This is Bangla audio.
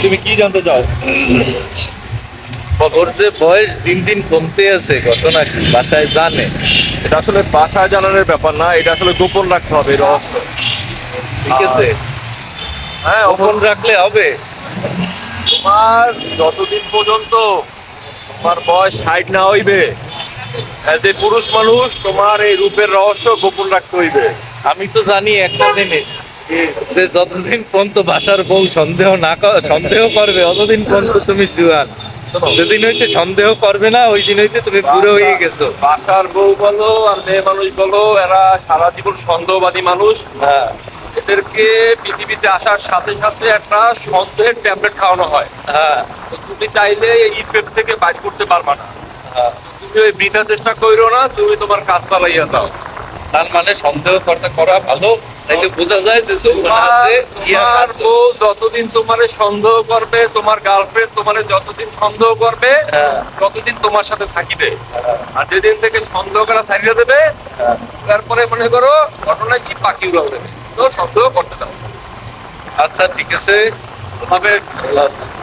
তুমি কি জানতে চাও? ওর যে বয়স দিন দিন কমতে আছে, ঘটনা কি বাসায় জানে? এটা আসলে বাসায় জানানোর ব্যাপার না, এটা আসলে গোপন রাখতে হবে, এই রহস্য। ঠিক আছে, হ্যাঁ, গোপন রাখলে হবে। তোমার যতদিন পর্যন্ত তোমার বয়স 60 না হইবে, এজ এ পুরুষ মানুষ তোমার এই রূপের রহস্য গোপন রাখতে হইবে। আমি তো জানি একটা জিনিস, যে যতদিন পর্যন্ত বাসার বউ সন্দেহ করবে, অতদিন পর্যন্ত তুমি জুয়ান। যেদিন হইতে সন্দেহ করবে না, ওই দিন হইতে তুমি বুড়ো হয়ে গেছো। বাসার বউ বলো আর মেয়ে মানুষ বলো, এরা সারা জীবন সন্দেহবাদী মানুষ। হ্যাঁ, এদেরকে পৃথিবীতে আসার সাথে সাথে একটা সন্দেহের ট্যাবলেট খাওয়ানো হয়। হ্যাঁ, তো তুমি চাইলে এই ইফেক্ট থেকে বাইর করতে পারবা না। হ্যাঁ। তুমি ওই বৃথা চেষ্টা করো না, তুমি তোমার কাজ চালাইয়া দাও। তার মানে সন্দেহ করা ভালো, তাইলে বোঝা যায় যে যৌবন আছে, ইয়া তোমার আছে। বউ যতদিন তোমারে সন্দেহ করবে, তোমার গার্লফ্রেন্ড তোমারে যতদিন সন্দেহ করবে, হ্যাঁ, ততদিন তোমার সাথে থাকিবে। হ্যাঁ, আর যেদিন থেকে সন্দেহ করা ছাড়িয়ে দেবে, হ্যাঁ। তারপরে মনে করো ঘটনা কি পাখি উড়াও দেবে, তো সন্দেহ করতে দাও। আচ্ছা, ঠিক আছে। তবে আল্লাহ হাফেজ।